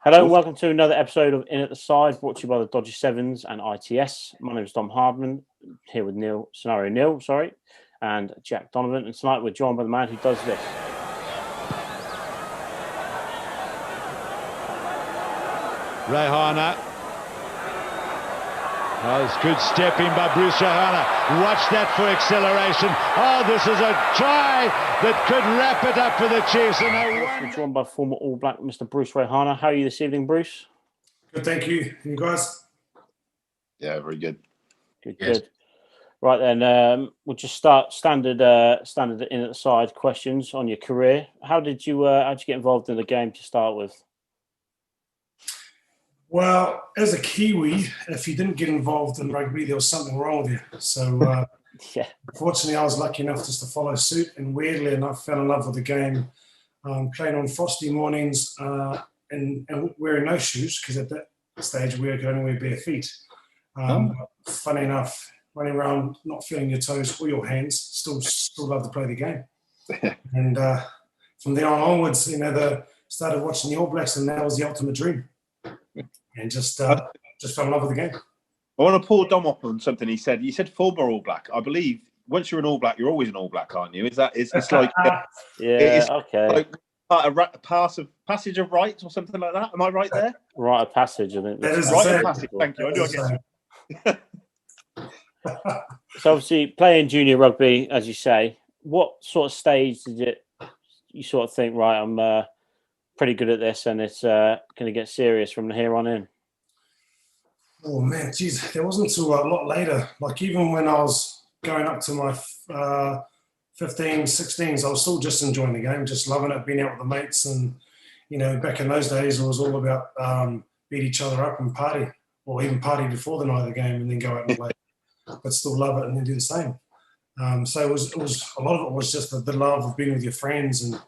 Hello and welcome to another episode of In at the Side, brought to you by the Dodger Sevens and ITS. My name is Dom Hardman, here with Neil, and Jack Donovan. And tonight we're joined by the man who does this. Reihana. Oh, it's good stepping by Bruce Reihana. Watch that for acceleration. Oh, this is a try that could wrap it up for the Chiefs. We're joined by former All Black Mr. Bruce Reihana. How are you this evening, Bruce? Good, thank you. You guys? Yeah, very good. Good. Right then, we'll just start standard In at the Side questions on your career. How did you get involved in the game to start with? Well, as a Kiwi, if you didn't get involved in rugby, there was something wrong with you. So, yeah. Fortunately, I was lucky enough just to follow suit, and weirdly enough, fell in love with the game, playing on frosty mornings and wearing no shoes, because at that stage we could only wear bare feet. Funny enough, running around not feeling your toes or your hands, still love to play the game. And from there on onwards, started watching the All Blacks, and that was the ultimate dream. And just fell in love with the game. I want to pull Dom up on something he said. You said former All Black. I believe once you're an All Black, you're always an All Black, aren't you? It's like okay. Like a passage of rights or something like that. Am I right there? Rite of passage, I think. That is Rite of passage. Thank you. I do. So obviously playing junior rugby, as you say, what sort of stage did you sort of think, right, I'm pretty good at this and it's going to get serious from here on in? Oh man, geez, it wasn't until a lot later. Like even when I was going up to my 15s, 16s, I was still just enjoying the game, just loving it, being out with the mates. And, back in those days, it was all about beat each other up and party, or even party before the night of the game and then go out and play, but still love it and then do the same. So it was a lot of it was just the love of being with your friends and,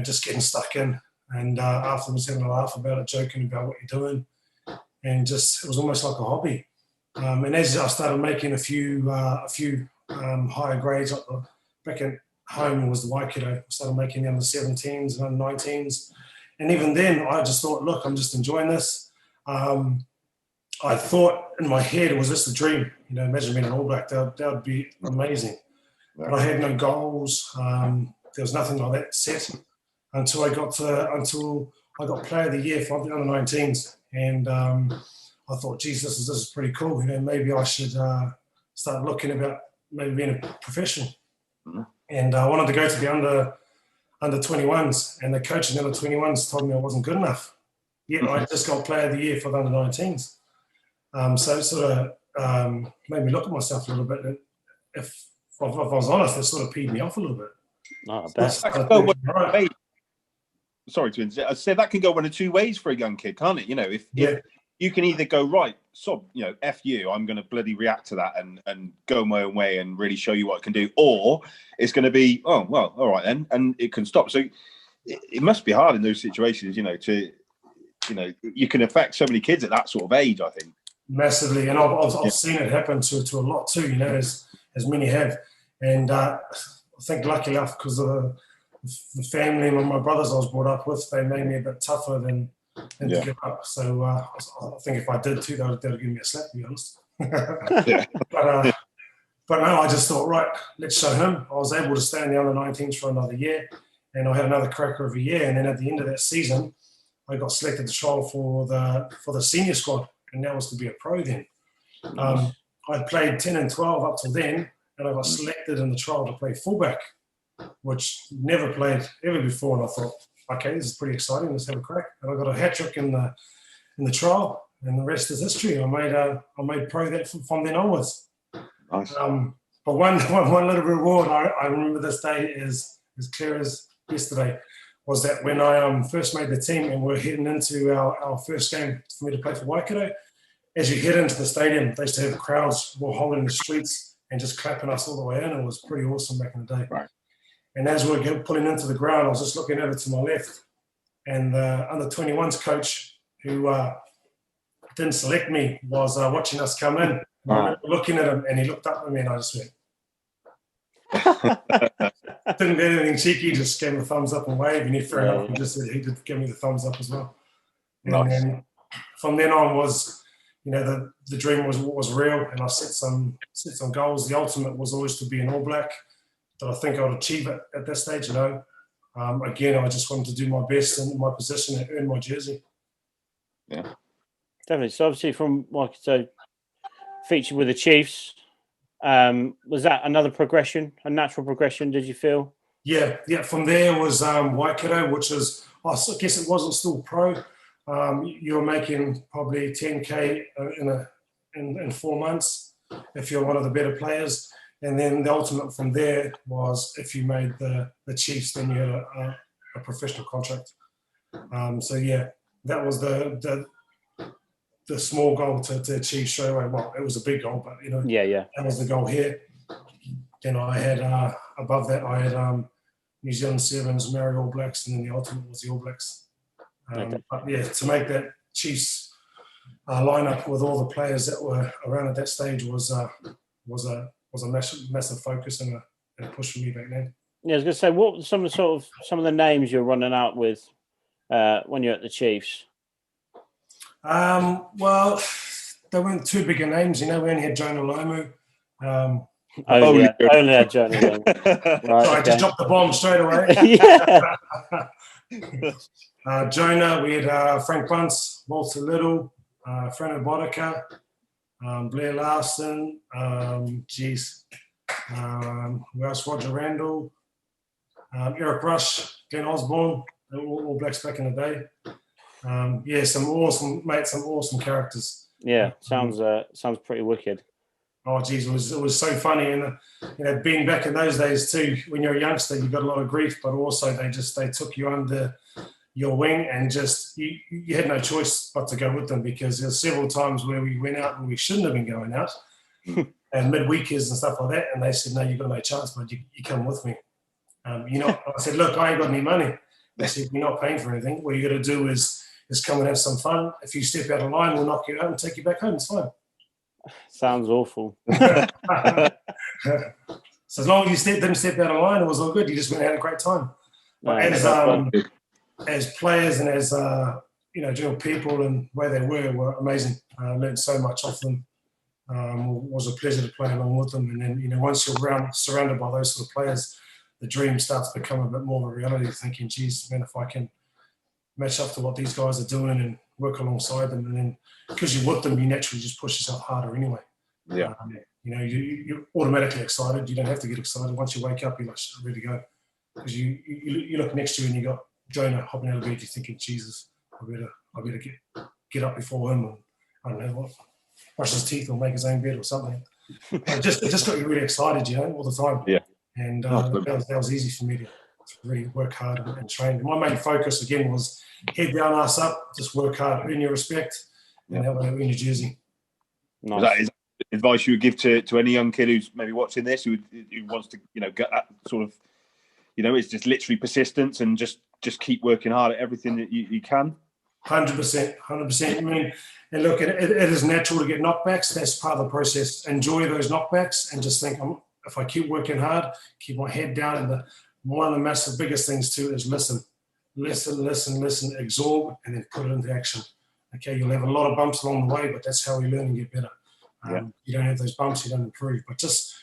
just getting stuck in. And afterwards having a laugh about it, joking about what you're doing. And just, it was almost like a hobby. And as I started making a few higher grades, back at home was the Waikato, I started making the under 17s and under 19s. And even then, I just thought, look, I'm just enjoying this. I thought in my head, it was just a dream. Imagine being an All Black, that would be amazing. But I had no goals. There was nothing like that set until I got Player of the Year for the under 19s. And I thought, geez, this is pretty cool. Maybe I should start looking about maybe being a professional. Mm-hmm. And I wanted to go to the under 21s, and the coach in the under 21s told me I wasn't good enough. Yet I just got Player of the Year for the under 19s. So it sort of made me look at myself a little bit. If I was honest, it sort of peed me off a little bit. Oh, I bet. Sorry to interrupt. I said that can go one of two ways for a young kid, can't it? If you can either go, right, F you, I'm going to bloody react to that and go my own way and really show you what I can do. Or it's going to be, oh, well, all right then. And it can stop. So it must be hard in those situations, you can affect so many kids at that sort of age, I think. Massively. And I've seen it happen to a lot too, as many have. And I think lucky enough, because of the family and my brothers I was brought up with, they made me a bit tougher than to give up. So I think if I did too, they would give me a slap, to be honest. But no, I just thought, right, let's show him. I was able to stay in the under 19s for another year, and I had another cracker of a year. And then at the end of that season, I got selected to trial for the senior squad, and that was to be a pro then. I'd played 10 and 12 up till then, and I got selected in the trial to play fullback, which never played ever before. And I thought, okay, this is pretty exciting. Let's have a crack. And I got a hat trick in the trial, and the rest is history. I made pro that from then onwards. Nice. But one little reward I remember this day is as clear as yesterday, was that when I first made the team and we're heading into our first game for me to play for Waikato, as you head into the stadium, they used to have crowds all holding the streets and just clapping us all the way in. It was pretty awesome back in the day. Right. And as we were pulling into the ground, I was just looking over to my left, and the under 21s coach, who didn't select me, was watching us come in. I remember looking at him, and he looked up at me, and I just went. Didn't do anything cheeky, just gave him a thumbs up and wave, and fair enough, he did give me the thumbs up as well. And then from then on was, the dream was real, and I set some goals. The ultimate was always to be an All Black. That I think I would achieve it at this stage. Again, I just wanted to do my best in my position and earn my jersey. Yeah, definitely. So obviously, from featured with the Chiefs, was that another progression, a natural progression? Did you feel? Yeah. From there was Waikato, which is, I guess it wasn't still pro. You were making probably 10K in 4 months if you're one of the better players. And then the ultimate from there was if you made the Chiefs, then you had a professional contract. That was the small goal to achieve straight away. Well, it was a big goal, but that was the goal here. Then I had above that I had New Zealand Sevens, Maori All Blacks, and then the ultimate was the All Blacks. But yeah, to make that Chiefs lineup with all the players that were around at that stage was a massive focus and a push for me back then. Yeah, I was going to say, what were some of the names you're running out with when you're at the Chiefs? Well, they weren't too big names. We only had Jonah Lomu. Only had Jonah Lomu. Right, so I just dropped the bomb straight away. Jonah, we had Frank Bunce, Walter Little, Frano Bodika, Blair Larson, who else? Roger Randall, Eric Rush, Glenn Osborne, all Blacks back in the day. Some awesome characters. Yeah, sounds pretty wicked. Oh, geez, it was so funny, and being back in those days too. When you're a youngster, you got a lot of grief, but also they took you under your wing, and just you had no choice but to go with them, because there's several times where we went out and we shouldn't have been going out, and midweekers and stuff like that, and they said, "No, you've got no chance, but you come with me." I said, "Look, I ain't got any money." They said, "You're not paying for anything. What you got to do is come and have some fun. If you step out of line, we'll knock you out and take you back home. It's fine." Sounds awful. So as long as you didn't step out of line, it was all good. You just went and had a great time. But as players and as general people and where they were amazing. I learned so much off them. It was a pleasure to play along with them. And then once you're surrounded by those sort of players, the dream starts to become a bit more of a reality. Thinking, geez, man, if I can match up to what these guys are doing and work alongside them, and then because you're with them, you naturally just push yourself harder anyway. Yeah. You're automatically excited. You don't have to get excited. Once you wake up, you're like, ready to go. Because you look next to you and you got Jonah hopping out of bed. You're thinking, Jesus, I better get up before him, and I don't know what, brush his teeth or make his own bed or something. It just got you really excited, all the time. Yeah. And that was easy for me to really work hard and train. My main focus again was head down, ass up, just work hard, earn your respect, and that way earn your jersey. Nice. Is that advice you would give to any young kid who's maybe watching this, who wants to get that sort of, it's just literally persistence and just keep working hard at everything that you can? 100%. I mean, and look, it is natural to get knockbacks. That's part of the process. Enjoy those knockbacks and just think, if I keep working hard, keep my head down. And one of the massive biggest things too is listen, absorb, and then put it into action. Okay, you'll have a lot of bumps along the way, but that's how we learn and get better. You don't have those bumps, you don't improve. But just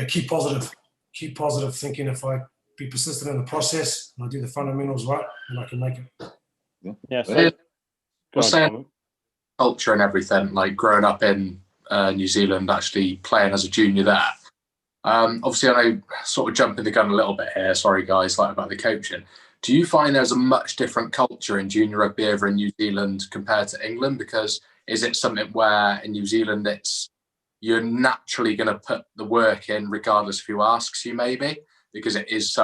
keep positive. Keep positive, thinking if I be persistent in the process and I do the fundamentals right, then I can make it. Yeah. So, saying culture and everything, like growing up in New Zealand, actually playing as a junior there. Obviously, I know sort of jumping the gun a little bit here. Sorry, guys, about the coaching. Do you find there's a much different culture in junior rugby over in New Zealand compared to England? Because is it something where in New Zealand you're naturally going to put the work in regardless of who asks you, maybe? Because it is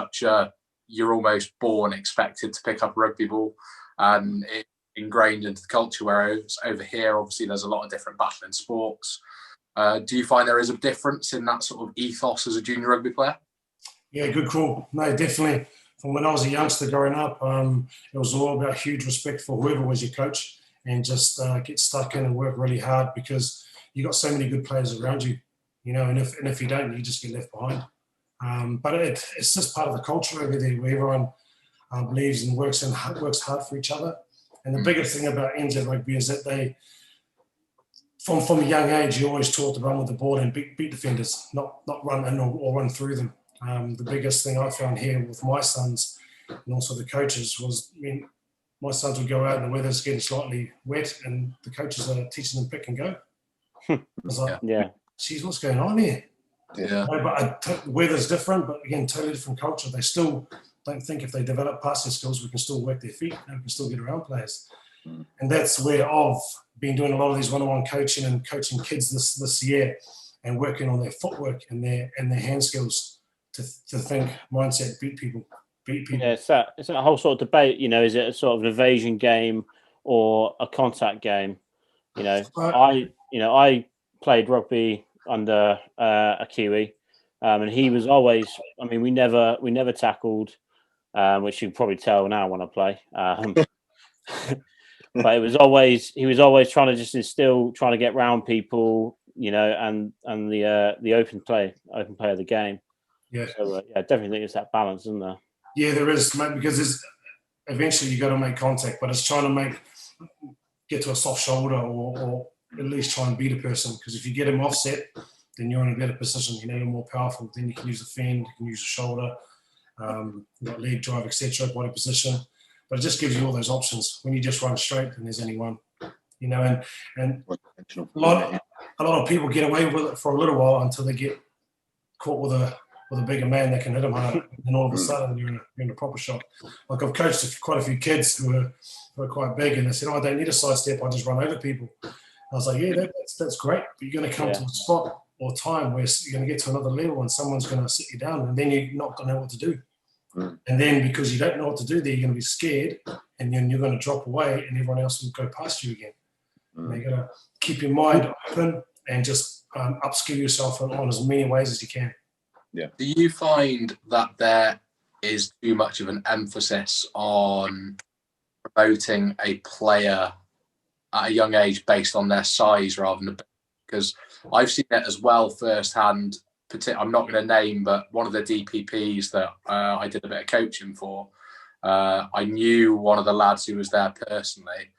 you're almost born expected to pick up a rugby ball and it's ingrained into the culture, whereas over here, obviously, there's a lot of different battling sports. Do you find there is a difference in that sort of ethos as a junior rugby player? Yeah, good call. No, definitely. From when I was a youngster growing up, it was all about huge respect for whoever was your coach, and just get stuck in and work really hard, because you got so many good players around you, and if you don't, you just get left behind. But it's just part of the culture over there, where everyone believes and works hard for each other. And the biggest thing about NZ rugby is that they, from a young age, you always taught to run with the ball and beat defenders, not run in or run through them. The biggest thing I found here with my sons and also the coaches was, my sons would go out and the weather's getting slightly wet and the coaches are teaching them pick and go. I was like, geez, what's going on here? Yeah. But the weather's different, but again, totally different culture. They still don't think if they develop passing skills, we can still work their feet and we can still get around players. And that's where I've been doing a lot of these one-on-one coaching and coaching kids this year and working on their footwork and their hand skills to think mindset, beat people. Yeah, it's that whole sort of debate, is it a sort of an evasion game or a contact game? I played rugby under a Kiwi, and he was always, we never tackled, which you can probably tell now when I play. But he was always trying to just trying to get round people, and the open play of the game. Yeah. So I definitely think it's that balance, isn't there? Yeah, there is, mate, because eventually you got to make contact, but it's trying to get to a soft shoulder or at least try and beat a person. Because if you get him offset, then you're in a better position. You're more powerful. Then you can use the fend, you can use the shoulder, you've got leg drive, etc., body position. But it just gives you all those options. When you just run straight, then there's only one. And a lot of people get away with it for a little while until they get caught with a bigger man that can hit them hard, and all of a sudden you're in a proper shot. Like I've coached quite a few kids who are quite big, and they said, "Oh, I don't need a side step. I just run over people." I was like, "Yeah, that's great, but you're going to come to a spot or time where you're going to get to another level, and someone's going to sit you down, and then you're not going to know what to do. And then because you don't know what to do there, you're going to be scared, and then you're going to drop away, and everyone else will go past you again. And you're going to keep your mind open and just upskill yourself on as many ways as you can." Yeah. Do you find that there is too much of an emphasis on promoting a player at a young age based on their size rather than because I've seen it as well firsthand. I'm not going to name, but one of the DPPs that I did a bit of coaching for, I knew one of the lads who was there personally,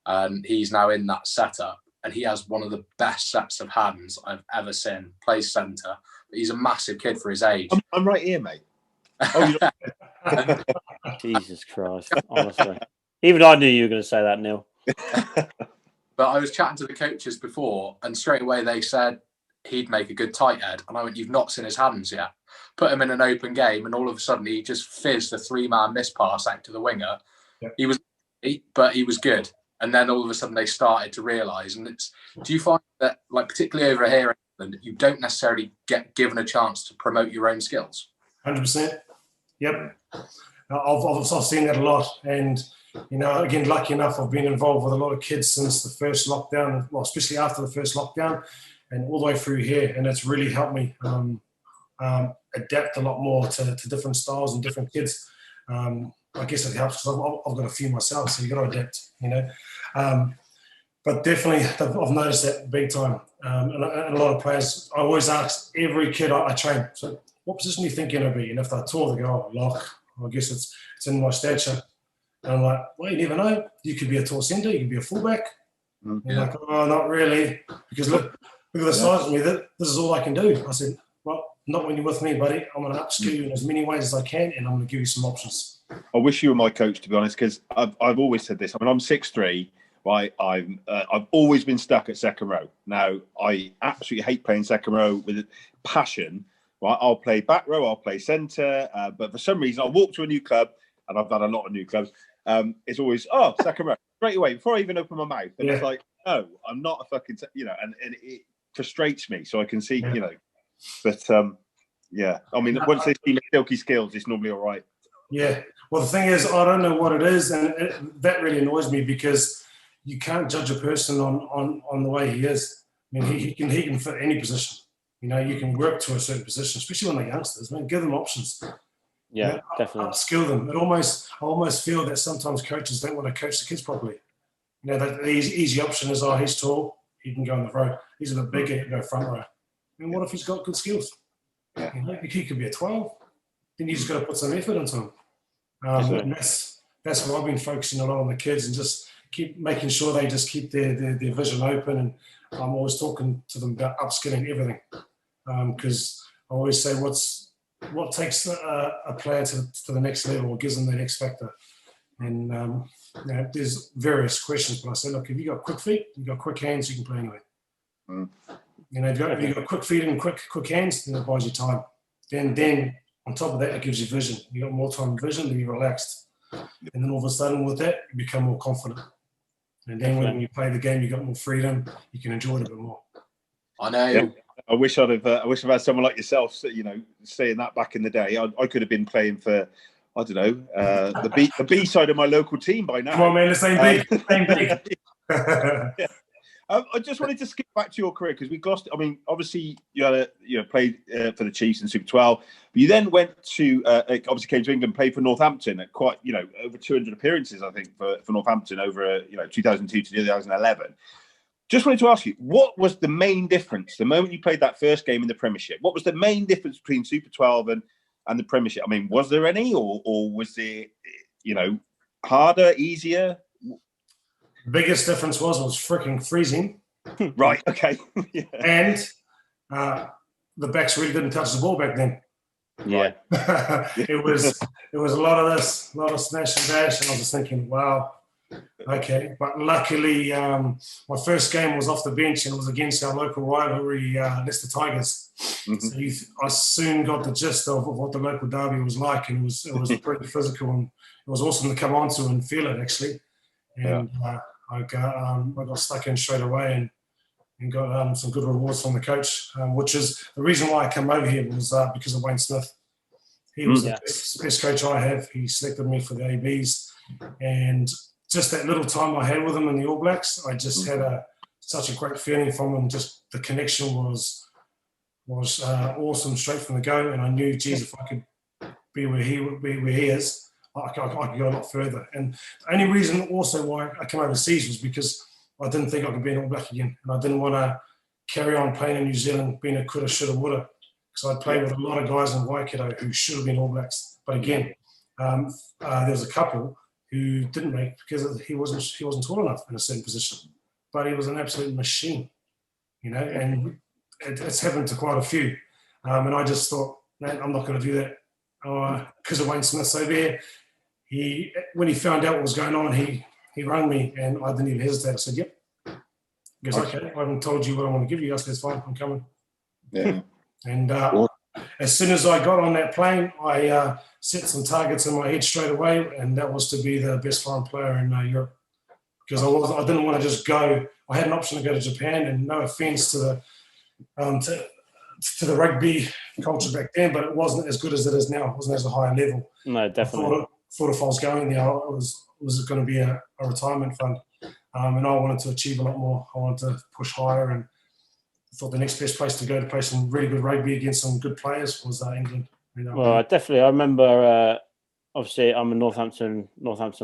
and he's now in that setup, and he has one of the best sets of hands I've ever seen. Plays centre. He's a massive kid for his age. I'm right here, mate. Oh, Jesus Christ, honestly. Even I knew you were going to say that, Neil. But I was chatting to the coaches before, and straight away they said he'd make a good tight head. And I went, "You've not seen his hands yet." Put him in an open game, and all of a sudden he just fizzed a 3-man miss pass out to the winger. Yeah. He was good. And then all of a sudden they started to realise. And do you find that, like particularly over here in England, you don't necessarily get given a chance to promote your own skills? 100%. Yep. I've seen that a lot. And, again, lucky enough, I've been involved with a lot of kids since the first lockdown, well, especially after the first lockdown and all the way through here. And it's really helped me adapt a lot more to different styles and different kids. I guess it helps because I've got a few myself, so you've got to adapt, But definitely, I've noticed that big time. And a lot of players, I always ask every kid I train, so what position do you think you're going to be? And if they're tall, they go, "Oh, lock." I guess it's in my stature. And I'm like, well, you never know. You could be a tall centre, you could be a fullback. Yeah. Like, oh, not really. Because look at the size of me. This is all I can do. I said, well, not when you're with me, buddy. I'm going to upskill you in as many ways as I can, and I'm going to give you some options. I wish you were my coach, to be honest, because I've always said this. I'm 6'3", right? I've always been stuck at second row. Now, I absolutely hate playing second row with passion. Right? I'll play back row, I'll play centre, but for some reason, I'll walk to a new club, and I've done a lot of new clubs. It's always, second row, straight away, before I even open my mouth. And it's like, no, I'm not a fucking, and it frustrates me. So I can see, but I mean, once they see my silky skills, it's normally all right. Yeah. Well, the thing is, I don't know what it is, and that really annoys me because you can't judge a person on the way he is. I mean, he can fit any position. You can work to a certain position, especially when they're youngsters. Man, give them options. Yeah, definitely. Upskill them. I almost feel that sometimes coaches don't want to coach the kids properly. The easy option is, he's tall, he can go on the road. He's a bit bigger, he can go front row. I mean, what if he's got good skills? Yeah. He could be a 12. Then you just got to put some effort into him. And that's what I've been focusing a lot on the kids and just keep making sure they just keep their vision open. And I'm always talking to them about upskilling everything, because I always say what takes a player to the next level or gives them the next factor. And there's various questions, but I say, look, if you got quick feet, you got quick hands, you can play anywhere. If you got quick feet and quick hands, then it buys you time. Then on top of that, it gives you vision. You got more time and vision, then you're relaxed. And then all of a sudden with that, you become more confident. And then when you play the game, you got more freedom. You can enjoy it a bit more. I know. Yeah. I wish I'd had someone like yourself, saying that back in the day. I could have been playing for, I don't know, the B side of my local team by now. Come on, man, the same big. Yeah. I just wanted to skip back to your career because we glossed. I mean, obviously you played for the Chiefs in Super 12, but you then went to obviously came to England, played for Northampton at quite over 200 appearances, I think, for Northampton over 2002 to 2011. Just wanted to ask you, what was the main difference the moment you played that first game in the Premiership? What was the main difference between Super 12 and the Premiership? I mean, was there any, or was it harder, easier? The biggest difference was freaking freezing. Right. Okay. Yeah. And the backs really didn't touch the ball back then. Yeah. It was a lot of this, a lot of smash and dash, and I was just thinking, wow, okay. But luckily, my first game was off the bench and it was against our local rivalry, Leicester Tigers. So I soon got the gist of what the local derby was like, and it was pretty physical, and it was awesome to come onto and feel it actually. And I got stuck in straight away and got some good rewards from the coach, which is the reason why I came over here was because of Wayne Smith. He was the best coach I have. He selected me for the ABs, and just that little time I had with him in the All Blacks, I just had such a great feeling from him. Just the connection was awesome straight from the go, and I knew, geez, if I could be where he is, I could go a lot further. And the only reason also why I came overseas was because I didn't think I could be an All Black again, and I didn't want to carry on playing in New Zealand, being a coulda, shoulda, woulda, because I'd played with a lot of guys in Waikato who should have been All Blacks. But again, there was a couple who didn't make because he wasn't tall enough in a certain position, but he was an absolute machine, and it's happened to quite a few. And I just thought, man, I'm not going to do that because of Wayne Smith's over here. When he found out what was going on, he rang me, and I didn't even hesitate. I said, "Yep." He goes, "Okay, I haven't told you what I want to give you." I said, "It's fine, I'm coming." Yeah. And as soon as I got on that plane, I set some targets in my head straight away, and that was to be the best foreign player in Europe, because I didn't want to just go. I had an option to go to Japan, and no offense to the rugby culture back then, but it wasn't as good as it is now. It wasn't as a high level. No, definitely. I thought if I was going there, it was going to be a retirement fund, and I wanted to achieve a lot more. I wanted to push higher, and I thought the next best place to go to play some really good rugby against some good players was England. Well, I remember. Obviously, I'm a Northampton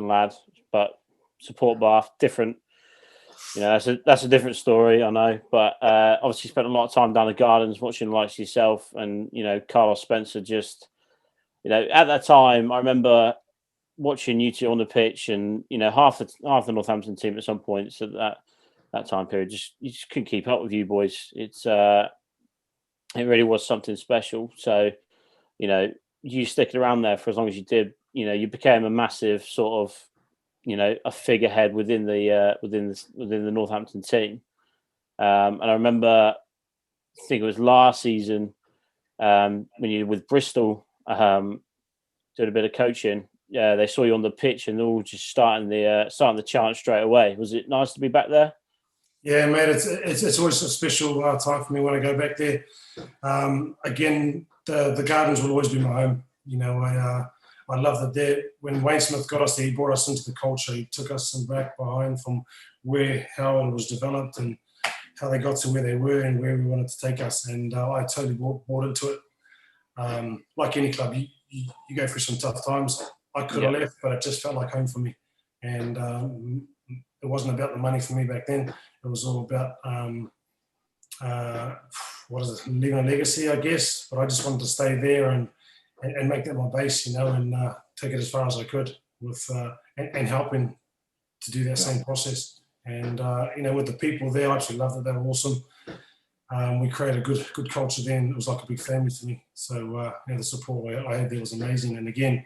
lad, but support Bath different. That's a different story, I know. But obviously, spent a lot of time down the gardens watching the likes of yourself and Carlos Spencer. Just at that time, I remember watching you two on the pitch, and half the Northampton team at some points at that time period you just couldn't keep up with you boys. It really was something special. So you sticking around there for as long as you did, you became a massive sort of a figurehead within the Northampton team. And I remember, I think it was last season when you were with Bristol, did a bit of coaching. Yeah, they saw you on the pitch and all just starting the chant straight away. Was it nice to be back there? Yeah, man, it's always a special time for me when I go back there. Again, the Gardens will always be my home. I love that there. When Wayne Smith got us there, he brought us into the culture. He took us back behind from how it was developed and how they got to where they were and where we wanted to take us. And I totally bought into it. Like any club, you go through some tough times. I could have left, but it just felt like home for me. And it wasn't about the money for me back then. It was all about leaving a legacy, I guess. But I just wanted to stay there and make that my base, and take it as far as I could with and helping to do that same process. And with the people there, I actually loved it. They were awesome. We created a good culture then. It was like a big family to me. So the support I had there was amazing. And again,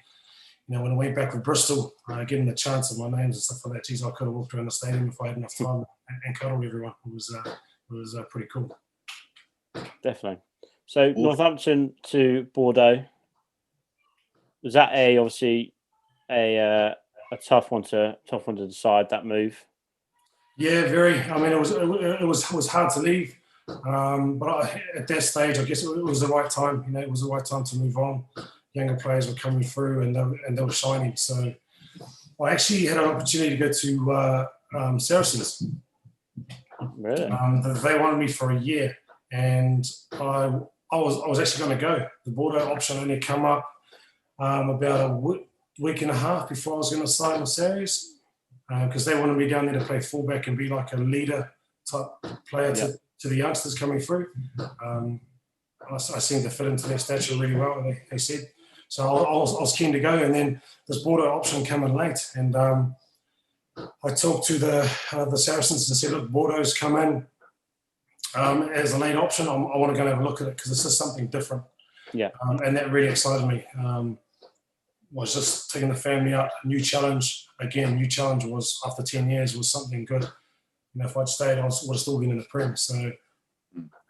when I went back with Bristol, getting the chance of my names and stuff like that, geez, I could have walked around the stadium if I had enough time and cuddled everyone. It was pretty cool. Definitely. So Northampton to Bordeaux, was that obviously a tough one to decide, that move? Yeah, very. I mean, it was hard to leave, but at that stage, I guess it was the right time. It was the right time to move on. Younger players were coming through, and they were shining. So I actually had an opportunity to go to Saracens. Really? They wanted me for a year, and I was actually going to go. The Bordeaux option only come up about a week and a half before I was going to sign with Sarries, because they wanted me down there to play fullback and be like a leader type player to the youngsters coming through. I seemed to fit into their stature really well, they said. So I was keen to go, and then this Bordeaux option came in late, and I talked to the Saracens and said, look, Bordeaux's come in as a late option. I want to go and have a look at it because this is something different. Yeah. And that really excited me. Was just taking the family out, new challenge. Again, new challenge was after 10 years was something good. If I'd stayed, I would have still been in the Prem. So,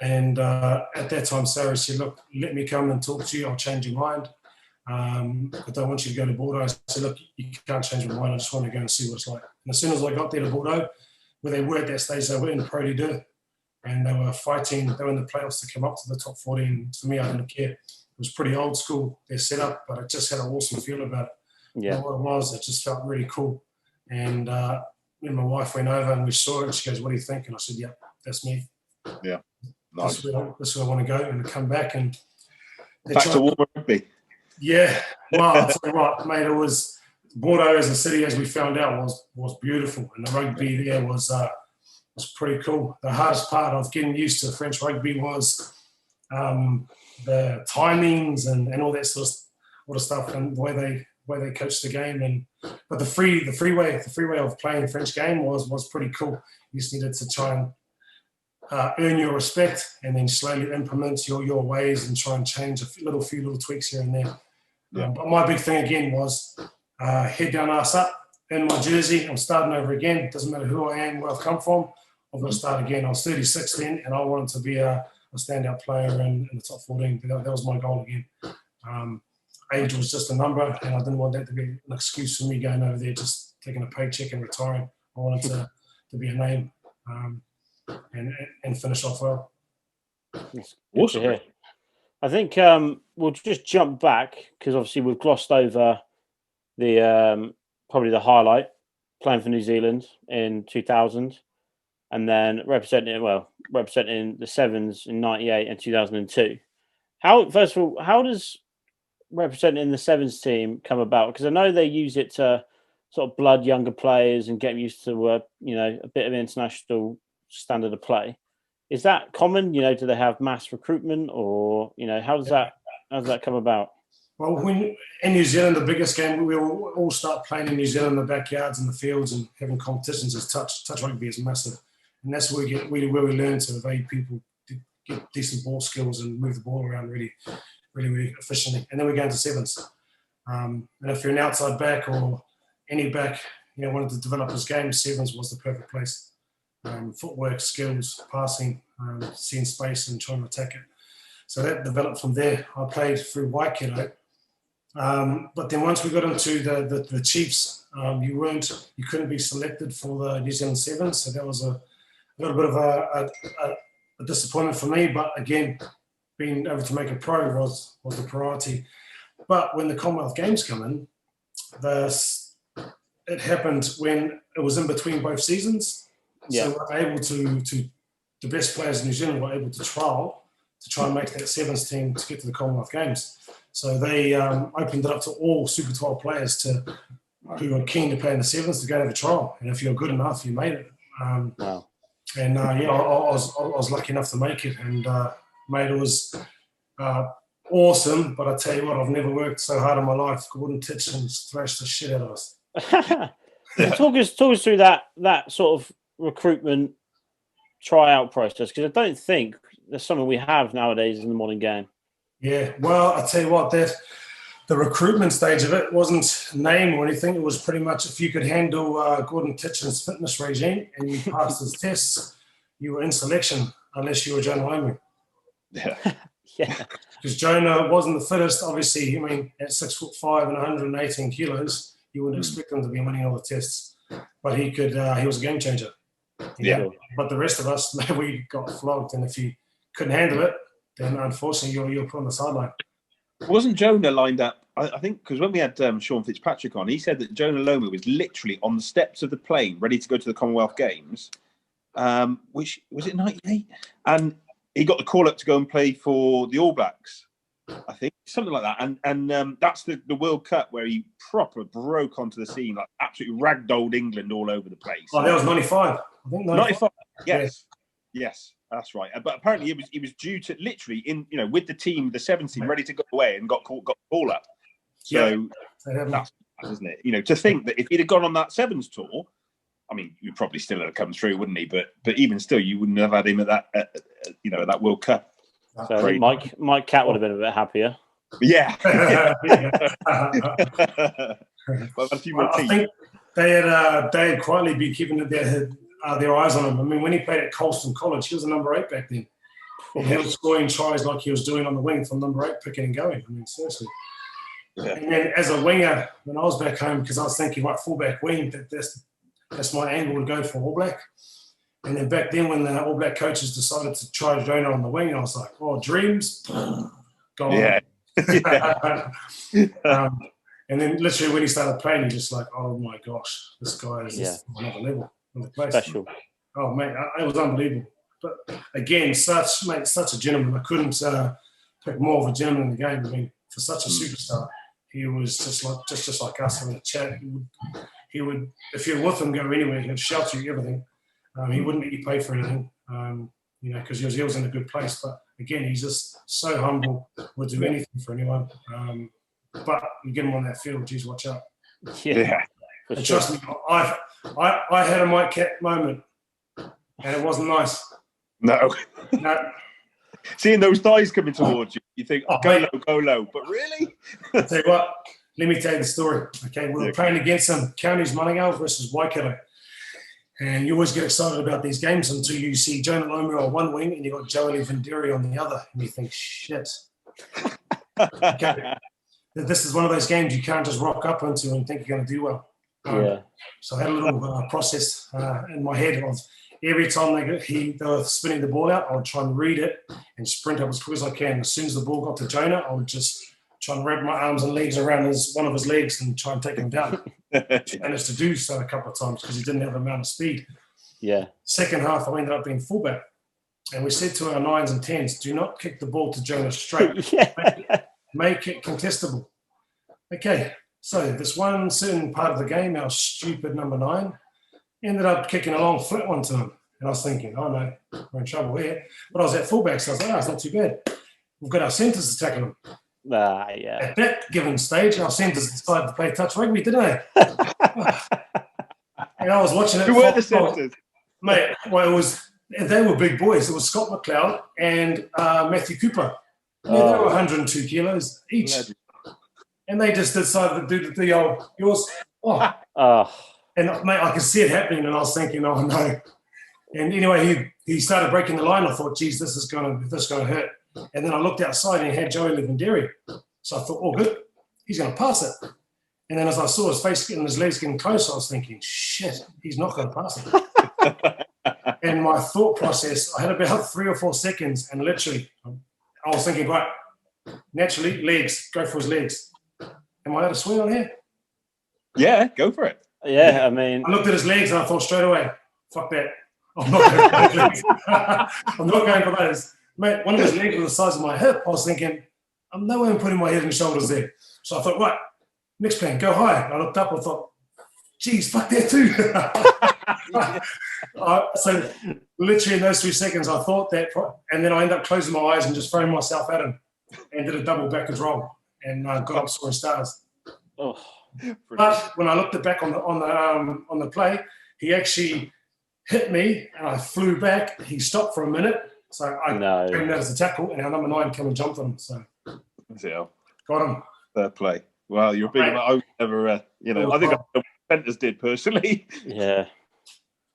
and at that time, Sarah said, look, let me come and talk to you. I'll change your mind. I don't want you to go to Bordeaux. I said, look, you can't change my mind. I just want to go and see what it's like. And as soon as I got there to Bordeaux, where they were at that stage, they were in Pro D2, and they were fighting. They were in the playoffs to come up to the top 14. For me, I didn't care. It was pretty old school, their setup, but it just had an awesome feel about it. Yeah. What it was, it just felt really cool. And when my wife went over and we saw it, and she goes, what do you think? And I said, yeah, that's me. Yeah. Nice. That's where I want to go and come back. And back to war rugby. Yeah. Well, I'll tell you what, mate, it was Bordeaux as a city, as we found out, was beautiful. And the rugby there was pretty cool. The hardest part of getting used to French rugby was the timings and all that sort of stuff, and the way they coached the game. But the freeway of playing French game was pretty cool. You just needed to try and earn your respect, and then slowly implement your ways and try and change a few little tweaks here and there. Yeah. But my big thing again was head down, ass up in my jersey. I'm starting over again. It doesn't matter who I am, where I've come from. I'm going to start again. I was 36 then, and I wanted to be a standout player in the top 14. That was my goal again. Age was just a number, and I didn't want that to be an excuse for me going over there, just taking a paycheck and retiring. I wanted to be a name and finish off well. Awesome. I think we'll just jump back because obviously we've glossed over the probably the highlight, playing for New Zealand in 2000, and then representing the Sevens in 98 and 2002. First of all, how does representing the Sevens team come about? Because I know they use it to sort of blood younger players and get them used to a bit of international standard of play. Is that common? Do they have mass recruitment, or how does that come about? Well, when in New Zealand, the biggest game, we all start playing in New Zealand in the backyards and the fields and having competitions. Is touch rugby is massive, and that's where we learn to evade people, to get decent ball skills and move the ball around really, really, really efficiently. And then we go into sevens. And if you're an outside back or any back, wanted to develop his game, sevens was the perfect place. Footwork, skills, passing, seeing space and trying to attack it. So that developed from there. I played through Waikato. But then once we got into the Chiefs, you couldn't be selected for the New Zealand Sevens. So that was a little bit of a disappointment for me. But again, being able to make a pro was the priority. But when the Commonwealth Games come in, it happened when it was in between both seasons. Yeah. So we're able to the best players in New Zealand were able to trial to try and make that Sevens team to get to the Commonwealth Games. So they opened it up to all Super 12 players who were keen to play in the Sevens to go to the trial. And if you're good enough, you made it. Wow. And I was lucky enough to make it. And mate, it was awesome. But I tell you what, I've never worked so hard in my life. Gordon Titchens thrashed the shit out of us. Talk us through that sort of recruitment tryout process, because I don't think there's something we have nowadays in the modern game. Yeah, well, I tell you what, the recruitment stage of it wasn't name or anything. It was pretty much if you could handle Gordon Titchen's fitness regime and you passed his tests, you were in selection, unless you were Jonah Lomu. Yeah. Yeah. Because Jonah wasn't the fittest, obviously. I mean, at 6'5" and 118 kilos, you wouldn't expect him to be winning all the tests. But he could. He was a game changer. Yeah. But the rest of us, we got flogged, and if you couldn't handle it, then unfortunately you're put on the sideline. Wasn't Jonah lined up? I think because when we had Sean Fitzpatrick on, he said that Jonah Lomu was literally on the steps of the plane, ready to go to the Commonwealth Games. Which was it '98, and he got the call up to go and play for the All Blacks. I think something like that, and that's the World Cup where he proper broke onto the scene, like absolutely ragdolled England all over the place. Oh, that was '95. I think 95. Yes, that's right. But apparently he was due to literally with the team, the 7th team, ready to go away, and got call up. So that's isn't it? To think that if he'd have gone on that Sevens tour, I mean, you'd probably still have come through, wouldn't he? But even still, you wouldn't have had him at that at that World Cup. So Mike Catt would have been a bit happier. Yeah. But a few more teams. I think they had quietly been keeping their eyes on him. I mean, when he played at Colston College, he was a number 8 back then. And he was scoring tries like he was doing on the wing from number 8, picking and going. I mean, seriously. Yeah. And then as a winger, when I was back home, because I was thinking, right, fullback wing, that's my angle to go for All Black. And then back then, when the All Black coaches decided to try Jonah on the wing, I was like, oh, dreams, gone. Yeah. And then literally when he started playing, you're just like, oh my gosh, this guy is just on another level. Special. Oh, mate, it was unbelievable. But again, such a gentleman. I couldn't pick more of a gentleman in the game. I mean, for such a superstar, he was just like us having a chat. He would, if you're with him, go anywhere. He'd shelter you, everything. He wouldn't let you pay for anything, because he was in a good place. But again, he's just so humble, would do anything for anyone. But you get him on that field, geez, watch out. Yeah. And trust me, I had a Mike Catt moment, and it wasn't nice. No. Seeing those thighs coming towards you, you think, go low. But really? I'll tell you what, let me tell you the story. Okay, we were playing against some Counties Mullingar versus Waikato. And you always get excited about these games until you see Jonah Lomu on one wing and you've got Joey Venderi on the other. And you think, shit. Okay. This is one of those games you can't just rock up into and think you're going to do well. So I had a little process in my head of every time they were spinning the ball out, I would try and read it and sprint up as quick as I can. As soon as the ball got to Jonah, I would just try and wrap my arms and legs around one of his legs and try and take him down. Managed to do so a couple of times because he didn't have the amount of speed. Yeah. Second half, I ended up being fullback. And we said to our 9s and 10s, do not kick the ball to Jonah straight. Make it contestable. Okay, so this one certain part of the game, our stupid number 9, ended up kicking a long flat one to him. And I was thinking, oh no, we're in trouble here. But I was at fullback, so I was like, it's not too bad. We've got our centres attacking him. At that given stage, our centres decided to play touch rugby, didn't they? And I was watching it. Who were the centres? Mate, well, they were big boys. It was Scott McLeod and Matthew Cooper. They were 102 kilos each. And they just decided to do the old, yours. And, mate, I could see it happening, and I was thinking, oh, no. And anyway, he started breaking the line. I thought, geez, this is going to hurt. And then I looked outside, and he had Joey Levenderi. So I thought, oh, good. He's going to pass it. And then as I saw his face and his legs getting close, I was thinking, shit, he's not going to pass it. And my thought process, I had about 3 or 4 seconds, and literally, I was thinking, right, naturally, legs, go for his legs. Am I allowed to swear on here? Yeah, go for it. Yeah, I mean... I looked at his legs and I thought straight away, fuck that. I'm not going for those legs. I'm not going for those. Mate, one of his legs was the size of my hip. I was thinking, I'm nowhere putting my head and shoulders there. So I thought, right, next plan, go high. And I looked up and thought, geez, fuck that too. So literally in those 3 seconds, I thought that, and then I ended up closing my eyes and just throwing myself at him and did a double backwards roll and got up scoring stars. Oh, but when I looked it back on the play, he actually hit me, and I flew back. He stopped for a minute, so I framed that as a tackle, and our number 9 came and jumped on him. So got him. Fair play. Well, you're a big man. I was never, I think Pentas did personally. Yeah.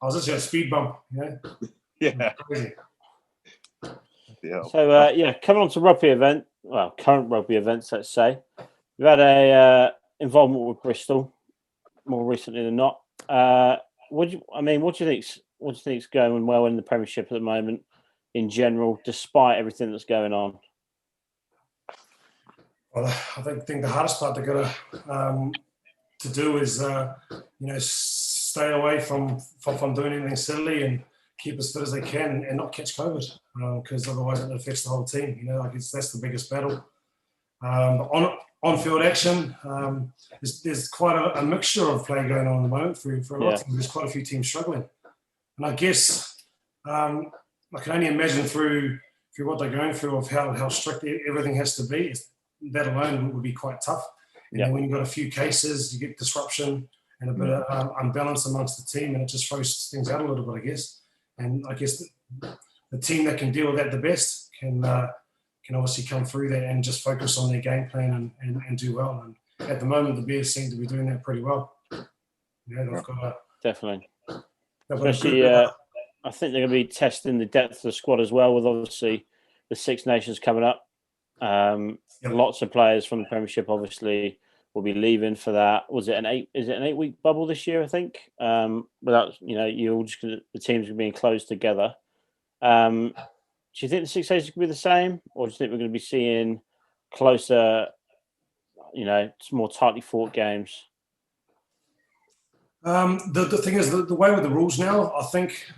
I was just a speed bump, Yeah. Crazy. Yeah. So, coming on to rugby event, current rugby events, let's say. We've had a involvement with Bristol more recently than not. What do you think's going well in the Premiership at the moment, in general, despite everything that's going on? Well, I think the hardest part they've got to do is, stay away from doing anything silly and keep as fit as they can and not catch COVID, because otherwise it affects the whole team. That's the biggest battle. On-field action, there's quite a mixture of play going on at the moment for a lot of teams. There's quite a few teams struggling. And I guess I can only imagine through what they're going through of how strict everything has to be. That alone would be quite tough. And then when you've got a few cases, you get disruption and a bit of unbalance amongst the team, and it just throws things out a little bit, I guess. And I guess the team that can deal with that the best can obviously come through that and just focus on their game plan and do well. And at the moment, the Bears seem to be doing that pretty well. They've got definitely. Especially, I think they're going to be testing the depth of the squad as well, with obviously the Six Nations coming up. Lots of players from the Premiership obviously will be leaving for that. Is it an 8-week bubble this year? I think. Without the teams are being closed together. Do you think the Six Nations could be the same, or do you think we're going to be seeing closer, more tightly fought games? The thing is, the way with the rules now, I think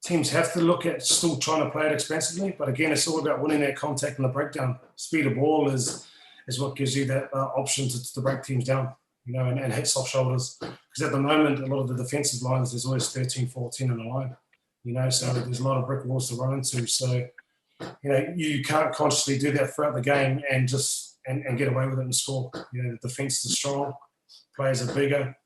teams have to look at still trying to play it expansively, but again, it's all about winning that contact and the breakdown. Speed of ball is what gives you that option to break teams down, and hit soft shoulders. Because at the moment, a lot of the defensive lines, there's always 13, 14 in a line, so there's a lot of brick walls to run into. So, you can't consciously do that throughout the game and just and get away with it and score. The defense is strong, players are bigger.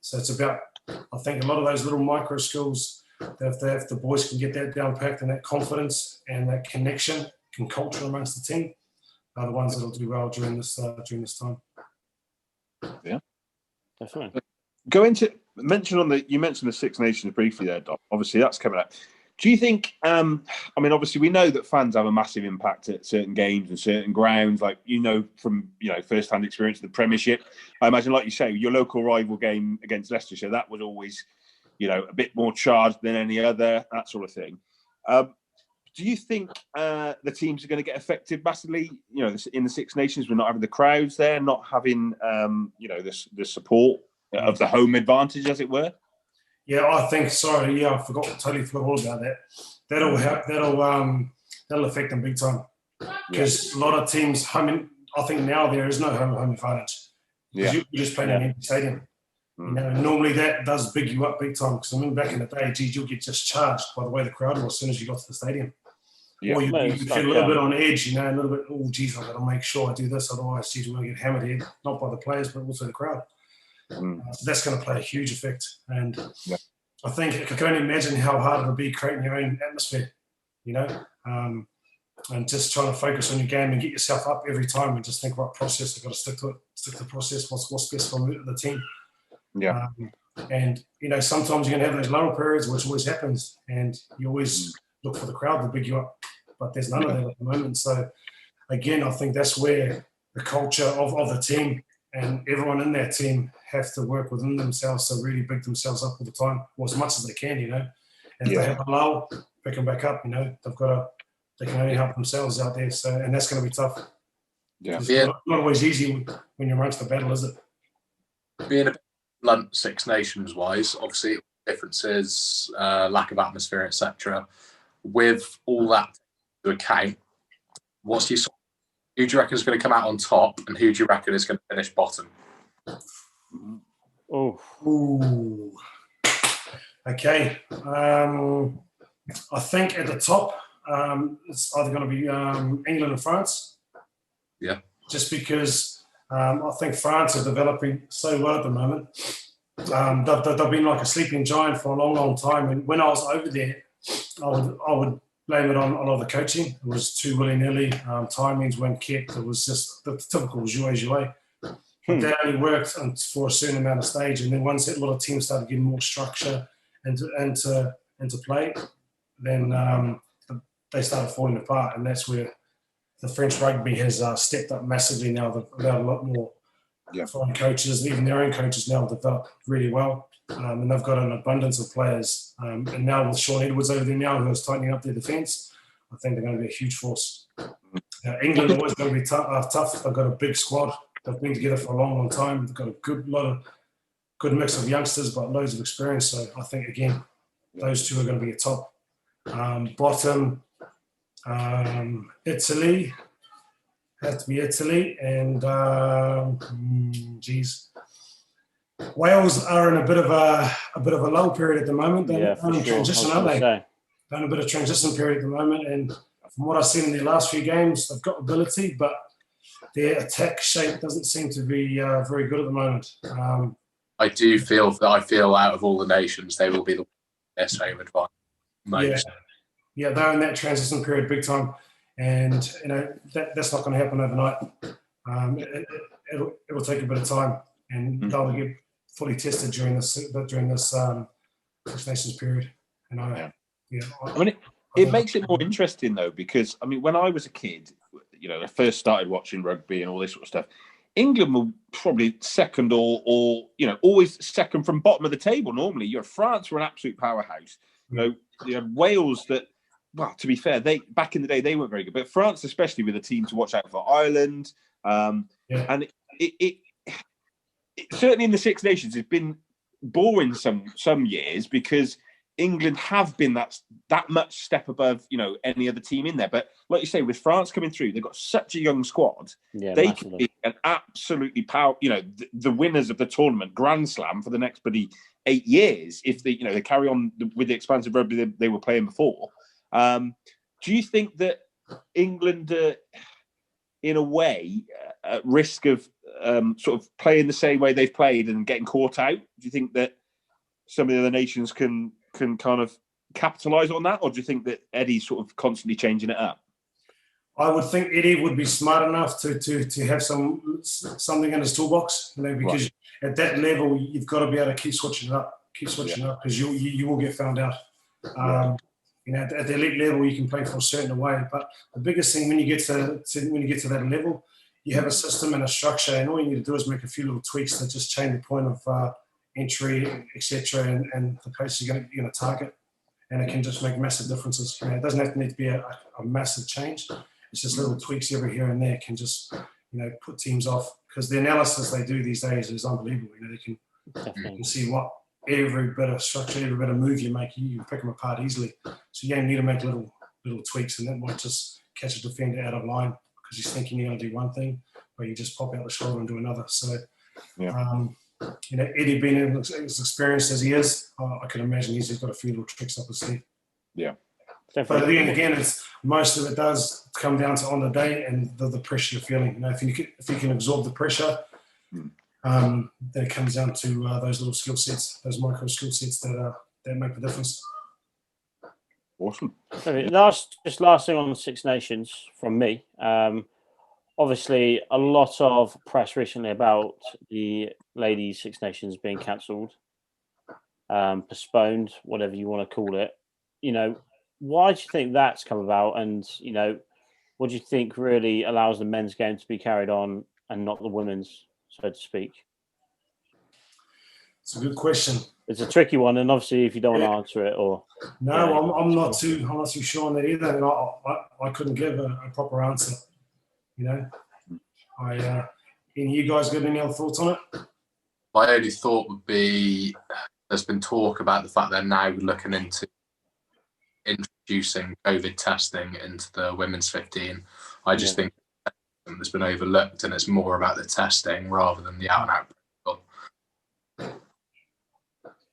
So it's about, I think, a lot of those little micro skills that if the boys can get that down packed and that confidence and that connection and culture amongst the team, are the ones that'll do well during this time. Yeah, definitely. You mentioned the Six Nations briefly there, Dom. Obviously, that's coming up. Do you think? Obviously, we know that fans have a massive impact at certain games and certain grounds. Like from first-hand experience in the Premiership. I imagine, like you say, your local rival game against Leicestershire, that was always, a bit more charged than any other, that sort of thing. Do you think the teams are going to get affected massively? In the Six Nations, we're not having the crowds there, not having the support of the home advantage, as it were. Yeah, I think. Sorry, I totally forgot all about that. That'll affect them big time, because a lot of teams I think now there is no home advantage, because you're just playing in an empty stadium. Normally that does big you up big time, because I remember back in the day, you'll get just charged by the way the crowd was as soon as you got to the stadium. Or you feel a little bit on edge, a little bit, I've got to make sure I do this, otherwise you're going to get hammered here, not by the players, but also the crowd. So that's going to play a huge effect. And I think I can only imagine how hard it would be creating your own atmosphere, and just trying to focus on your game and get yourself up every time and just think, right, process, I've got to stick to it, stick to the process, what's best for the team. Yeah. And, sometimes you're going to have those lower periods, which always happens, and you always look for the crowd to big you up, but there's none of that at the moment. So, again, I think that's where the culture of the team and everyone in that team have to work within themselves to really big themselves up all the time, or as much as they can, And if they have a lull, pick them back up, they can only help themselves out there. So, and that's going to be tough. Yeah. It's not always easy when you're amongst the battle, is it? Being a bit blunt, Six Nations wise, obviously differences, lack of atmosphere, etc. With all that to account, what's your who do you reckon is going to come out on top, and who do you reckon is going to finish bottom? Ooh. Okay. I think at the top, it's either going to be England and France. Yeah. Just because I think France are developing so well at the moment. They've been like a sleeping giant for a long, long time. And when I was over there, I would blame it on a lot of the coaching. It was too willy-nilly. Timings weren't kept. It was just the typical jouet. But that only worked for a certain amount of stage. And then once a lot of teams started getting more structure and to play, then they started falling apart. And that's where the French rugby has stepped up massively now. They've got a lot more foreign coaches. Even their own coaches now develop really well. And they've got an abundance of players. And now with Sean Edwards over there now, who's tightening up their defence, I think they're going to be a huge force. England are always going to be tough. They've got a big squad. They've been together for a long, long time. They've got a good mix of youngsters, but loads of experience. So I think, again, those two are going to be a top. Bottom, Italy. Have to be Italy. And, Wales are in a bit of a lull period at the moment. They're in transition, aren't they? They're in a bit of transition period at the moment. And from what I've seen in their last few games, they've got ability, but their attack shape doesn't seem to be very good at the moment. I do feel that out of all the nations, they will be the best favourite by most. Yeah, they're in that transition period big time, and that's not going to happen overnight. It will take a bit of time, and they'll get fully tested during this Six Nations period. And I mean, it makes it more interesting though, because I mean, when I was a kid, I first started watching rugby and all this sort of stuff. England were probably second or always second from bottom of the table. Normally, France were an absolute powerhouse. You had Wales that, well, to be fair, back in the day they weren't very good, but France especially with a team to watch out for. Ireland, and it certainly in the Six Nations it's been boring some years because England have been that much step above, any other team in there. But like you say, with France coming through, they've got such a young squad. Yeah, they could be an absolutely the winners of the tournament, Grand Slam for the next 8 years if they carry on with the expansive rugby they were playing before. Do you think that England, in a way, at risk of sort of playing the same way they've played and getting caught out? Do you think that some of the other nations can kind of capitalise on that, or do you think that Eddie's sort of constantly changing it up? I would think Eddie would be smart enough to have something in his toolbox, because at that level you've got to be able to keep switching it up, because you will get found out. At the elite level you can play for a certain way, but the biggest thing when you get to that level, you have a system and a structure, and all you need to do is make a few little tweaks that just change the point of entry, etc., and the places you're going to target, and it can just make massive differences. It doesn't need to be a massive change. It's just little tweaks every here and there can just put teams off, because the analysis they do these days is unbelievable. They can see what every bit of structure, every bit of move you make, you pick them apart easily. So you need to make little tweaks, and that might just catch a defender out of line because he's thinking you're going to do one thing, or you just pop out the shoulder and do another. So. Eddie being as experienced as he is, I can imagine he's got a few little tricks up his sleeve. Yeah, definitely. But again, it's most of it does come down to on the day and the pressure you're feeling. If you can absorb the pressure, then it comes down to those little skill sets, those micro skill sets that make the difference. Awesome. Last thing on the Six Nations from me. Obviously, a lot of press recently about the Ladies Six Nations being cancelled, postponed, whatever you want to call it. Why do you think that's come about? And, what do you think really allows the men's game to be carried on and not the women's, so to speak? It's a good question. It's a tricky one, and obviously, if you don't want to answer it, or I'm not too sure on that either, and I couldn't give a proper answer. You guys got any other thoughts on it? My only thought would be there's been talk about the fact they're now looking into introducing COVID testing into the women's 15. I just think it's been overlooked, and it's more about the testing rather than the out-and-out protocol.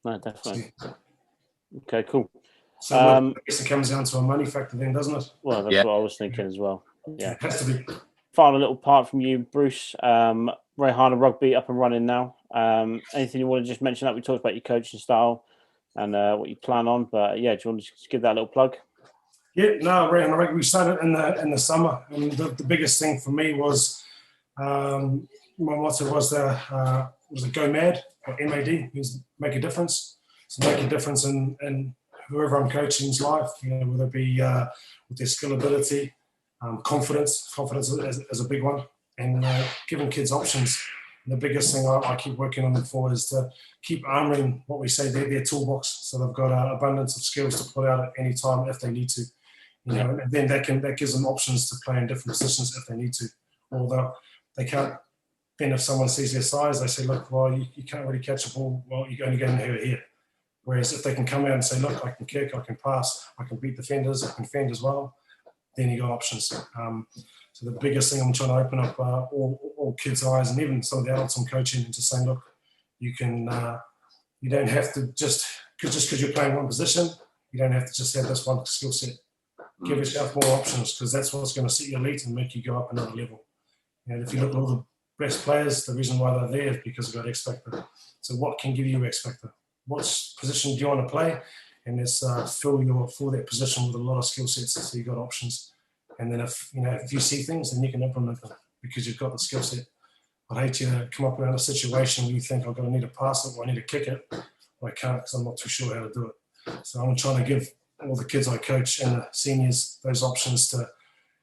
No, definitely. Okay, cool. So I guess it comes down to a money factor then, doesn't it? Well, that's what I was thinking as well. Yeah, it has to be. Final little part from you, Bruce. Reihana Rugby up and running now. Anything you want to just mention? That we talked about your coaching style and what you plan on, but yeah, do you want to just give that a little plug? Yeah, no, Reihana Rugby, we started in the summer, and the biggest thing for me was my motto was it Go Mad, or MAD, means make a difference. So make a difference in whoever I'm coaching's life, whether it be with their skill ability, confidence. Confidence is a big one, and giving kids options. And the biggest thing I keep working on them for is to keep armoring what we say their toolbox, so they've got an abundance of skills to pull out at any time if they need to. And then that gives them options to play in different positions if they need to. Although they can't. Then if someone sees their size, they say, look, well, you can't really catch a ball. Well, you're only going here. Whereas if they can come out and say, look, I can kick, I can pass, I can beat defenders, I can fend as well, then you got options. So the biggest thing I'm trying to open up all kids' eyes, and even some of the adults I'm coaching, into saying, look, you don't have to just because you're playing one position, you don't have to just have this one skill set. Give yourself more options, because that's what's going to set you elite and make you go up another level. And if you look at all the best players, the reason why they're there is because they've got X factor. So what can give you X factor? What position do you want to play? And let's fill that position with a lot of skill sets, so you've got options. And then if you see things, then you can implement them because you've got the skill set. I'd hate you to come up with a situation where you think I'm going to need to pass it or I need to kick it. Well, I can't because I'm not too sure how to do it. So I'm trying to give all the kids I coach and the seniors those options to,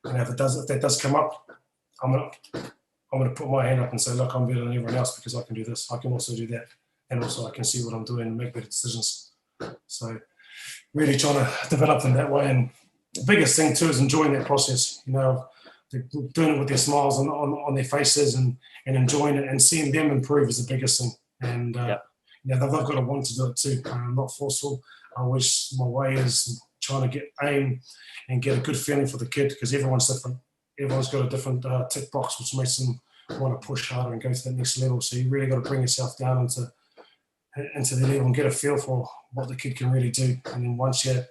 if that does come up, I'm going to put my hand up and say, look, I'm better than everyone else because I can do this. I can also do that. And also I can see what I'm doing and make better decisions. So really trying to develop them that way. And the biggest thing too is enjoying that process. They're doing it with their smiles on their faces and enjoying it, and seeing them improve is the biggest thing. And they've got to want to do it too. I'm not forceful. I wish my way is trying to get aim and get a good feeling for the kid, because everyone's different. Everyone's got a different tick box, which makes them want to push harder and go to the next level. So you really got to bring yourself down into the level and get a feel for what the kid can really do. And then once you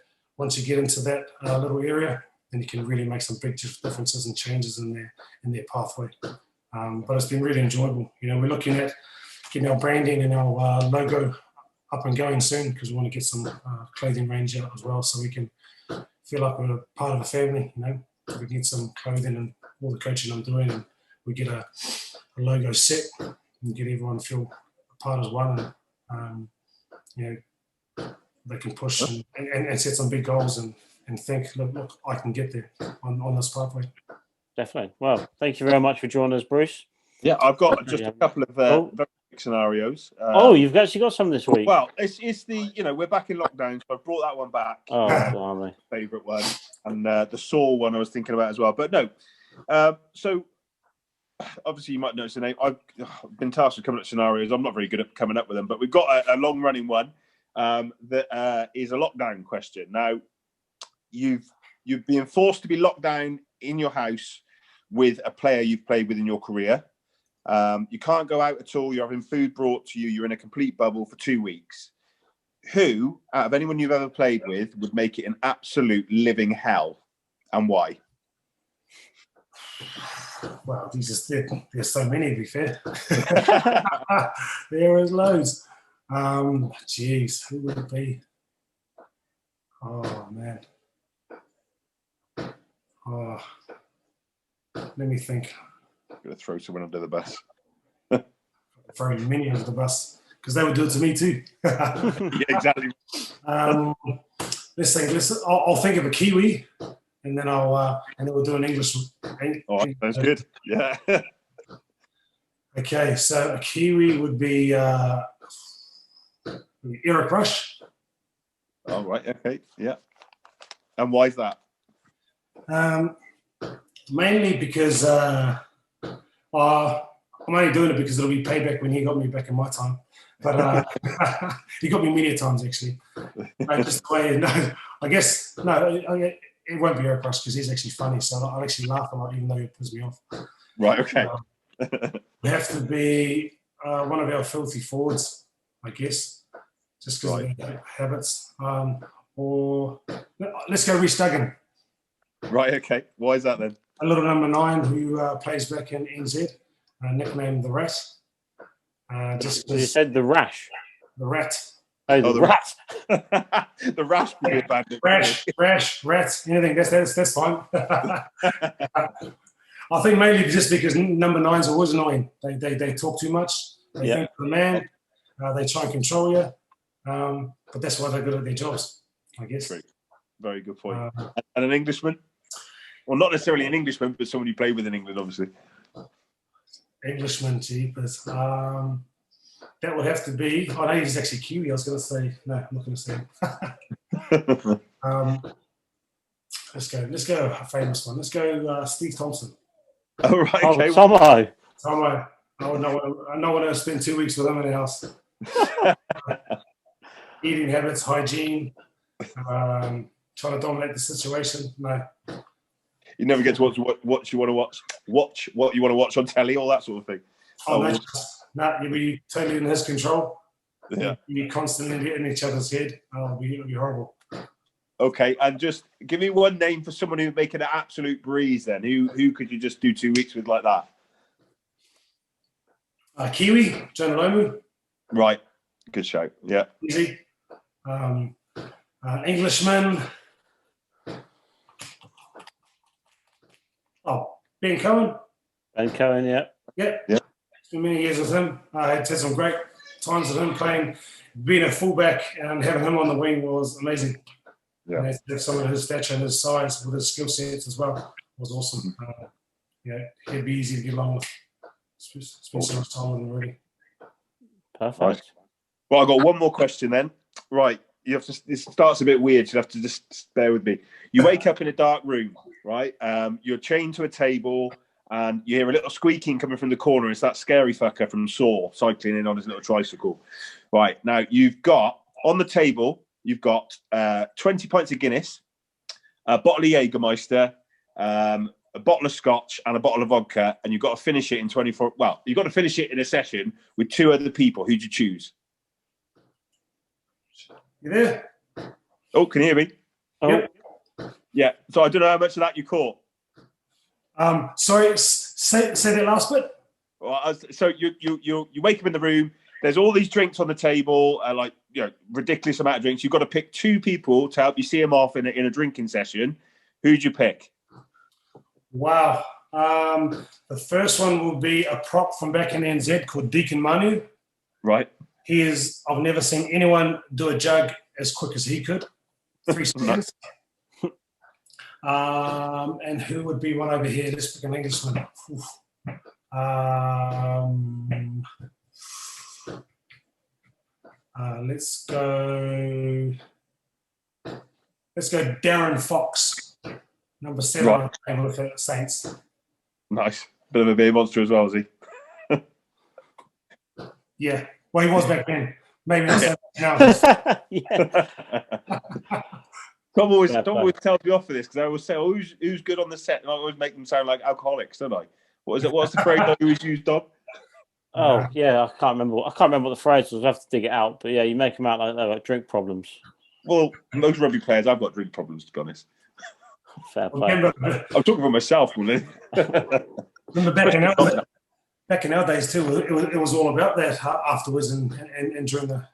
get into that little area, then you can really make some big differences and changes in their pathway. But it's been really enjoyable. We're looking at getting our branding and our logo up and going soon, because we want to get some clothing range out as well, so we can feel like we're part of a family. We get some clothing and all the coaching I'm doing, and we get a logo set and get everyone feel a part as one. And, they can push and set some big goals and think, look, I can get there on this pathway. Definitely. Well, thank you very much for joining us, Bruce. Yeah, I've got just a couple of very quick scenarios. You've actually got some this week. Well, it's the we're back in lockdown, so I brought that one back. Oh, blimey. Favourite one, and the Saw one I was thinking about as well. But no, so obviously you might notice the name. I've been tasked with coming up with scenarios. I'm not very good at coming up with them, but we've got a long running one that is a lockdown question. Now, you've been forced to be locked down in your house with a player you've played with in your career. You can't go out at all. You're having food brought to you. You're in a complete bubble for 2 weeks. Who, out of anyone you've ever played with, would make it an absolute living hell, and why? Well, there's so many, to be fair. There is loads. Geez, who would it be? Oh, man. Oh, let me think. I'm going to throw someone under the bus. Throw many under the bus, because they would do it to me too. Yeah, exactly. Let's think. I'll think of a Kiwi, and then we'll do an English. Oh, sounds good. Yeah. Okay, so a Kiwi would be Eric Rush. Oh, right. Okay. Yeah. And why is that? Mainly because I'm only doing it because it'll be payback when he got me back in my time. But he got me many times, actually. Just the way, I guess, it won't be Eric Rush because he's actually funny. So I'll actually laugh a lot, even though he pisses me off. Right, okay. It have to be one of our filthy forwards, I guess, just because of their habits. Or let's go Reece Duggan. Right, okay. Why is that then? A little number 9 who plays back in NZ. nicknamed the Rat. Just So you said the rash. the Rat. Oh, the rat. The rash would be a bad nickname. Rat, anything, that's fine. I think mainly just because number 9s are always annoying. They talk too much. They think for the man. They try and control you. But that's why they're good at their jobs, I guess. True. Very good point. And an Englishman? Well, not necessarily an Englishman, but someone you play with in England, obviously. Englishman, jeepers. That would have to be. Oh, no, he's actually Kiwi. I was going to say. No, I'm not going to say. Let's go. A famous one. Let's go. Steve Thompson. Oh, right. Okay. Tomo. Tomo. I don't want to spend 2 weeks with him in the house. Eating habits, hygiene, trying to dominate the situation. No. You never get to watch what you want to watch what you want to watch on telly, all that sort of thing. No, you'll be totally in his control. Yeah. You'll be constantly in each other's head. It'll be horrible. Okay, and just give me one name for someone who'd make it an absolute breeze then. Who could you just do 2 weeks with like that? Kiwi, John Lomu. Right. Good shout. Yeah. Easy. Englishman. Oh, Ben Cohen. Ben Cohen, yeah. Yeah. It's been many years with him. I had some great times with him playing, being a fullback and having him on the wing was amazing. Yeah. And have some of his stature and his size with his skill sets as well was awesome. He'd be easy to get along with. Spend so much time with him already. Perfect. Right. Well, I've got one more question then. Right. You have to. This starts a bit weird. You have to just bear with me. You wake up in a dark room, right? You're chained to a table, and you hear a little squeaking coming from the corner. It's that scary fucker from Saw cycling in on his little tricycle. Right now, you've got on the table. You've got 20 pints of Guinness, a bottle of Jägermeister, a bottle of Scotch, and a bottle of vodka, and you've got to finish it in 24. Well, you've got to finish it in a session with 2 other people. Who'd you choose? You there? Oh, can you hear me? Oh. Yep. Yeah. So I don't know how much of that you caught. Sorry, say that last bit. Well, so you wake up in the room. There's all these drinks on the table, ridiculous amount of drinks. You've got to pick 2 people to help you see them off in a drinking session. Who'd you pick? Wow. The first one will be a prop from back in NZ called Deacon Manu. Right. I've never seen anyone do a jug as quick as he could. 3 seconds. And who would be one over here? Let's pick an Englishman. Let's go Darren Fox, number 7 on the table with the Saints. Nice. Bit of a beer monster as well, is he? Yeah. Well, he was back then. Maybe not so much now. Yeah. Tom always tells me off for this because I always say, "Oh, who's good on the set?" And I always make them sound like alcoholics, don't I? What's the phrase I always use, Dom? Oh yeah, I can't remember what the phrase was. I have to dig it out. But yeah, you make them out like they're like drink problems. Well, most rugby players, I've got drink problems, to be honest. Fair play. I'm talking for myself, really. Remember back in our days too, it was all about that afterwards and during the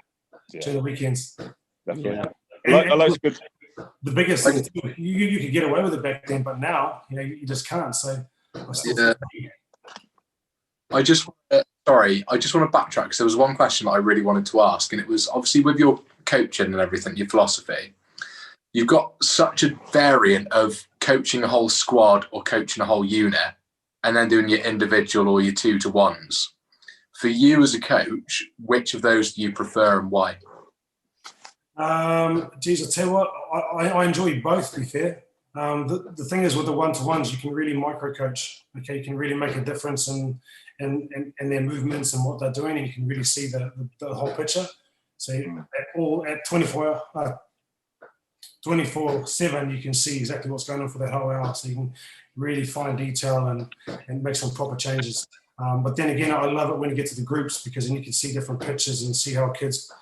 weekends. Definitely. Yeah. I like good. The biggest thing too, you could get away with it back then, but now you just can't. So I just want to backtrack because there was one question that I really wanted to ask, and it was obviously with your coaching and everything, your philosophy, you've got such a variant of coaching a whole squad or coaching a whole unit and then doing your individual or your 2-to-1s. For you as a coach, which of those do you prefer and why? I tell you what, I enjoy both, to be fair. The thing is with the 1-to-1s, you can really micro-coach. Okay, you can really make a difference in their movements and what they're doing, and you can really see the whole picture. So at 24/7, you can see exactly what's going on for that whole hour. So you can really find detail and make some proper changes. But then again, I love it when you get to the groups because then you can see different pictures and see how kids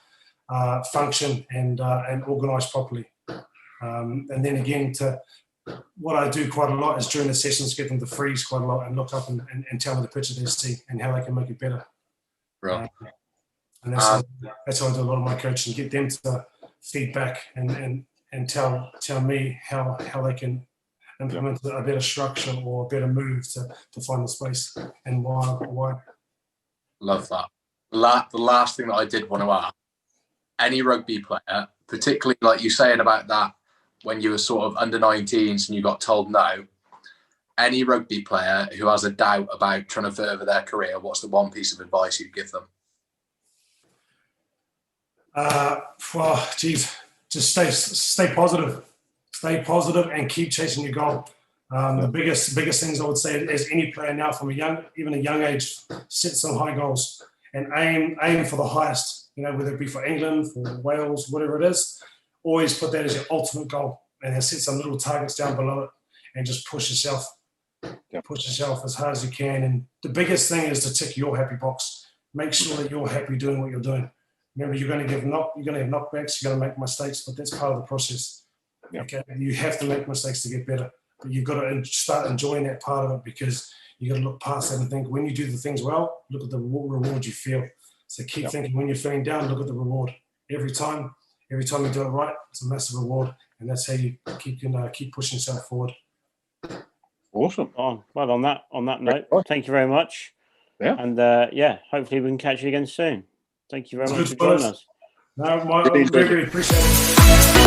function and organise properly. And then again, to what I do quite a lot is during the sessions, get them to freeze quite a lot and look up and tell me the picture they see and how they can make it better. Right. And that's how I do a lot of my coaching, get them to feedback and tell me how they can implement a better structure or a better move to find the space and why. Love that. The last thing that I did want to ask, any rugby player, particularly like you saying about that when you were sort of under 19s and you got told no, any rugby player who has a doubt about trying to further their career, what's the one piece of advice you'd give them? Well, geez, just stay positive. Stay positive and keep chasing your goal. The biggest things I would say is any player now from even a young age, set some high goals and aim for the highest, whether it be for England, for Wales, whatever it is. Always put that as your ultimate goal and then set some little targets down below it and just push yourself. Yeah. Push yourself as hard as you can. And the biggest thing is to tick your happy box. Make sure that you're happy doing what you're doing. Remember, you're going to have knockbacks, you're going to make mistakes, but that's part of the process. Yeah. Okay, you have to make mistakes to get better, but you've got to start enjoying that part of it because you got to look past that and think when you do the things well, look at the reward you feel. So keep thinking when you're feeling down, look at the reward. Every time you do it right, it's a massive reward, and that's how you keep pushing yourself forward. Awesome. Well, on that note, thank you very much. Yeah. And hopefully we can catch you again soon. Thank you very much for Good, joining us. No, I really appreciate it.